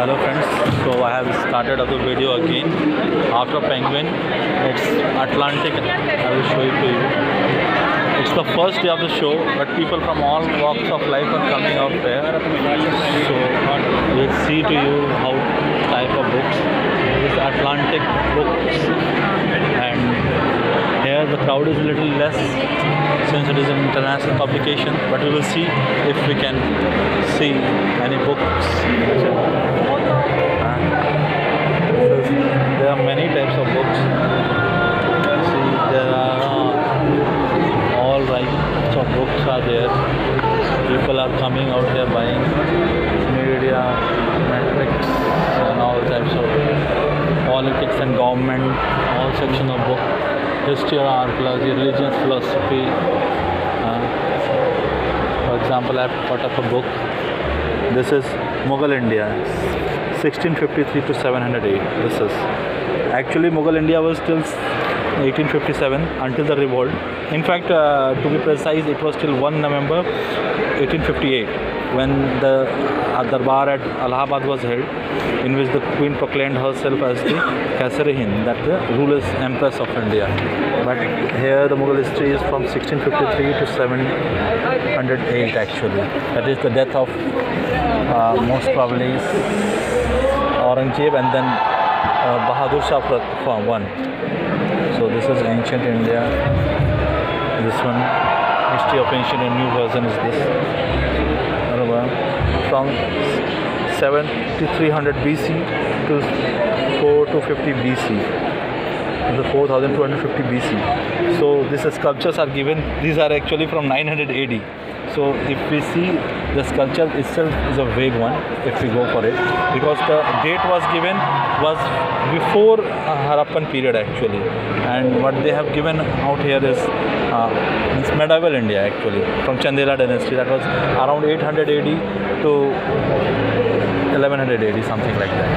Hello friends, so I have started the video again after Penguin. It's Atlantic. I will show it to you. It's the first day of the show, but people from all walks of life are coming out there. So we'll see to you how type of books. This is Atlantic books, and here the crowd is a little less since it is an international publication, but we will see if we can see any books. There are many types of books. See, there are all types of books are there. People are coming out here buying media, metrics, and all types of politics and government, all sections of book. History or archaeology, religion, philosophy. For example, I have got up a book. This is Mughal India, 1653 to 708. This is actually Mughal India was till 1857 until the revolt. In fact, to be precise, it was till 1 November 1858 when the Darbar at Allahabad was held, in which the Queen proclaimed herself as the Kaisar-e-Hind, that the rulers Empress of India. But here the Mughal history is from 1653 to 708 actually. That is the death of most probably Aurangzeb and then Bahadur Shah won. So this is ancient India. This one, history of ancient and new version is this. From 7300 BC to 4250 BC. The 4250 BC. So these sculptures are given. These are actually from 900 AD. So if we see, the sculpture itself is a vague one if we go for it, because the date was given was before Harappan period actually, and what they have given out here is it's medieval India actually, from Chandela dynasty, that was around 800 AD to 1100 AD, something like that.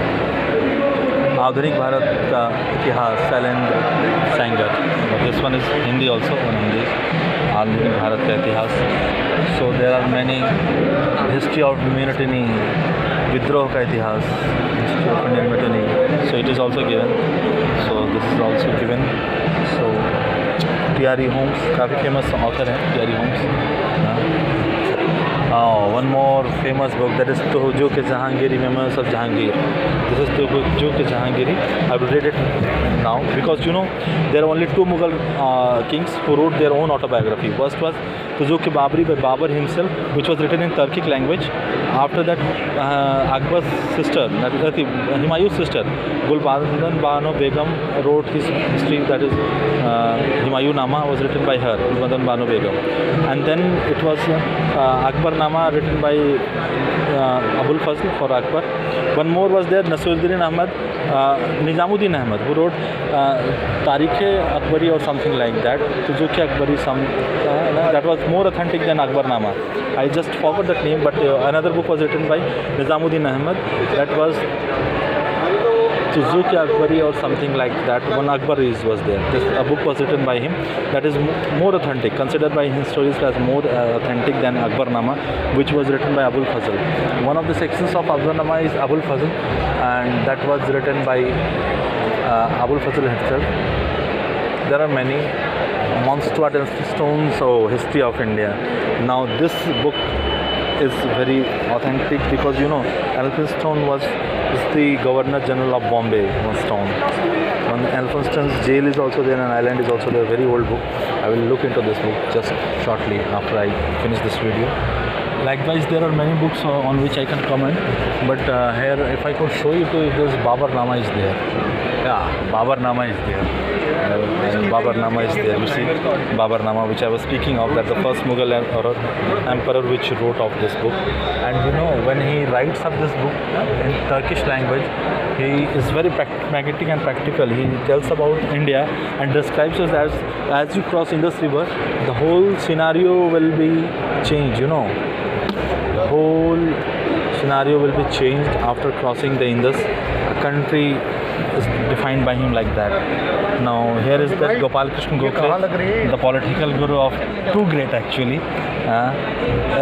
आधुनिक भारत का इतिहास, Shailendra Sengar. This one is Hindi also, one Hindi. आधुनिक भारत का इतिहास. So there are many history of mutiny, विद्रोह का इतिहास, history of Indian mutiny. So it is also given. So this is also given. So T.R.E. Holmes, काफ़ी famous author हैं T.R.E. Holmes. One more famous book, that is Tuhjook-e-Jahangiri, Memoirs of Jahangir. This is Tuhjook-e-Jahangiri. I will read it now because there are only two Mughal kings who wrote their own autobiography. First was Tuhjook-e-Babri by Babur himself, which was written in Turkic language. After that, Akbar's sister, that is Humayun's sister, Gulbadan Bano Begum, wrote his history, that is Humayun-Nama was written by her, Gulbadan Bano Begum. And then it was Akbar-Nama written by Abul Fazl for Akbar. One more was there, Nasiruddin Ahmad, Nizamuddin Ahmad, who wrote Tarikh-e-Akbari or something like that. Tuhjook-e-Akbari, that was more authentic than Akbar-Nama. I just forgot that name, but another book was written by Nizamuddin Ahmad. That was Tuhjook-e-Akbari or something like that. One Akbaris was there. A book was written by him that is more authentic, considered by historians as more authentic than Akbar-Nama, which was written by Abul Fazl. One of the sections of Akbar-Nama is Abul Fazl, and that was written by Abul Fazl himself. There are many. Mountstuart Elphinstone's History of India. Now this book is very authentic because Elphinstone is the Governor General of Bombay, Stone. Elphinstone's jail is also there and island is also there. A very old book. I will look into this book just shortly after I finish this video. Likewise, there are many books on which I can comment, but here if I could show you to, if this Babar-Nama is there. Yeah, Babar-Nama is there. Babar-Nama is there. You see, Babar-Nama, which I was speaking of, that the first Mughal emperor which wrote of this book. And when he writes up this book in Turkish language, he is very pragmatic and practical. He tells about India and describes us as you cross Indus River, the whole scenario will be changed. The whole scenario will be changed after crossing the Indus. A country is defined by him like that. Now here is that Gopal Krishna Gokhale, the political guru of two great actually.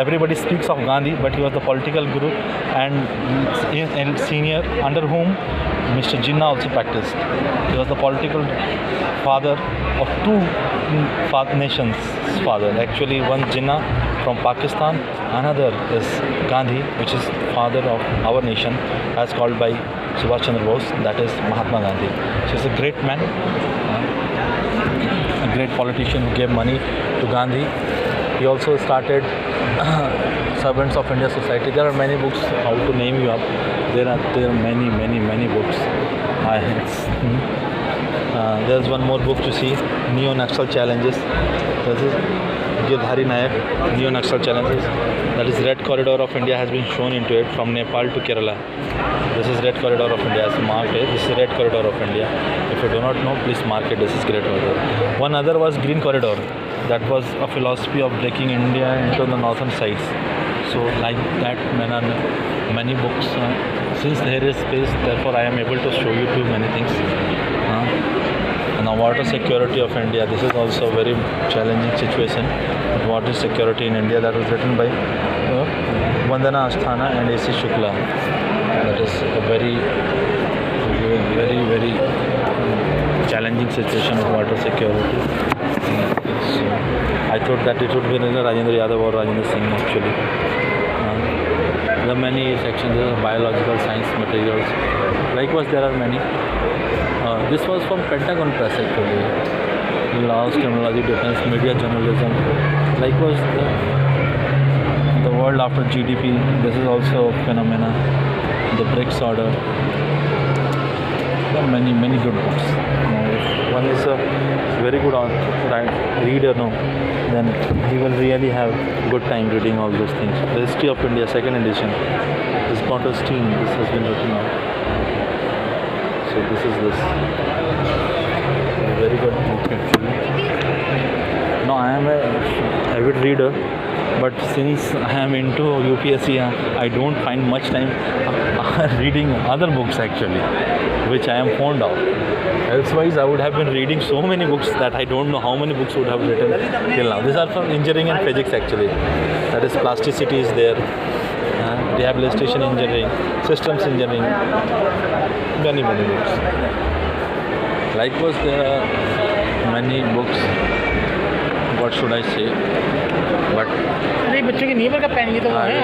Everybody speaks of Gandhi, but he was the political guru and senior under whom Mr. Jinnah also practiced. He was the political father of two nations' father. Actually, one Jinnah from Pakistan, another is Gandhi, which is father of our nation, as called by Subhash Chandra Bose, that is Mahatma Gandhi. So he's a great man, a great politician who gave money to Gandhi. He also started Servants of India Society. There are many books, how to name you up. There are many books. There's one more book to see, Neo-Naxal Challenges. This is Girdhari Nayak, Neo-Naxal Challenges. That is Red Corridor of India has been shown into it from Nepal to Kerala. This is Red Corridor of India, as marked it. This is Red Corridor of India. If you do not know, please mark it. This is Red Corridor. One other was Green Corridor. That was a philosophy of breaking India into the northern sides. So like that, many books. Since there is space, therefore I am able to show you too many things. Now, water security of India. This is also a very challenging situation. Water security in India, that was written by Vandana Asthana and A.C. Shukla. That is a very challenging situation of water security. So I thought that it would be Rajendra Yadav or Rajendra Singh actually. There are many sections of biological science materials. Likewise, there are many. This was from Pentagon Press actually. Laws, criminology, defense, media, journalism. Likewise, the world after GDP. This is also a phenomena. The BRICS order. There are many good books. If one is a very good reader, then he will really have good time reading all those things. The History of India, second edition. This Pontostein, this has been written out. So this is this. A very good book actually. Now I am a avid reader, but since I am into UPSC, I don't find much time reading other books actually, which I am fond of. Elsewise, I would have been reading so many books that I don't know how many books would have written till now. These are from engineering and physics actually. That is, plasticity is there, rehabilitation engineering, systems engineering, many books. Likewise, there are many books. What should I say? But अरे बच्चों के नींबू का pen ये तो वो है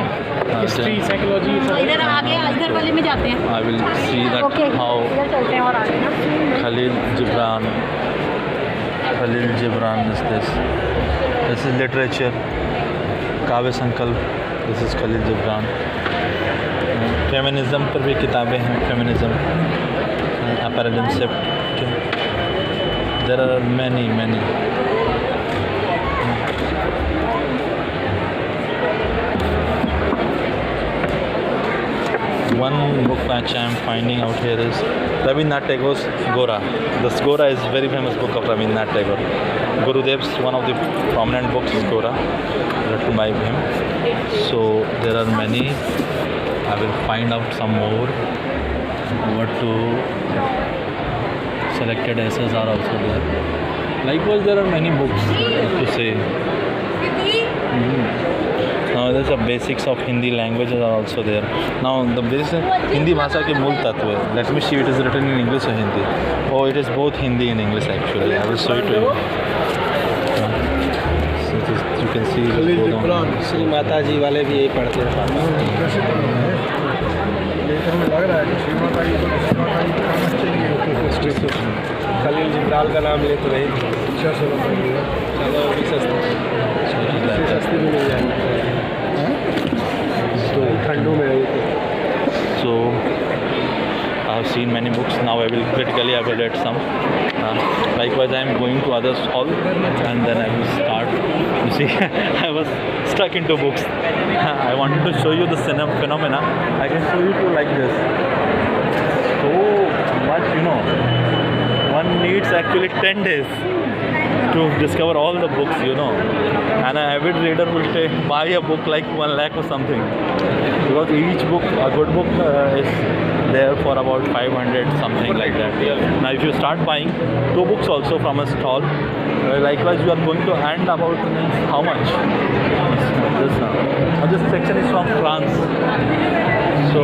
history psychology इधर आगे इधर वाले में जाते हैं I will see that how इधर चलते हैं और आगे ना Khalil Gibran is this. This is literature. Kavya Sankalp. This is Khalil Gibran. Feminism पर भी किताबें हैं. Feminism, A Paradigm Shift. There are many. One book which I am finding out here is Rabindranath Tagore's Gora. This Gora is very famous book of Rabindranath Tagore. Gurudev's one of the prominent books is Gora, written by him. So there are many. I will find out some more. What to selected essays are also there. Likewise, there are many books to say. Now there's a basics of Hindi languages are also there. Now the basic Hindi भाषा के मूल तत्व. Let me see it is written in English or Hindi. Oh, it is both Hindi and English actually. I will show it to you. So you can see. Shri Mata जी वाले भी यही पढ़ते हैं. खलील जिब्रान का नाम ले तो नहीं. चलो अभी सस्ती भी मिल जाएगी. तो ठंडू में रही थी. So I have seen many books. Now I will critically evaluate some. Likewise, I am going to others all, and then I will start. You see, I was stuck into books. I wanted to show you the phenomena. I can show you too like this. So much, one needs actually 10 days to discover all the books, and an avid reader will buy a book like 1 lakh or something, because each book, a good book is there for about 500 something like that. Now if you start buying 2 books also from a stall, likewise you are going to earn about how much? This section is from France. So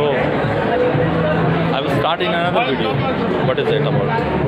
I will start in another video. What is it about?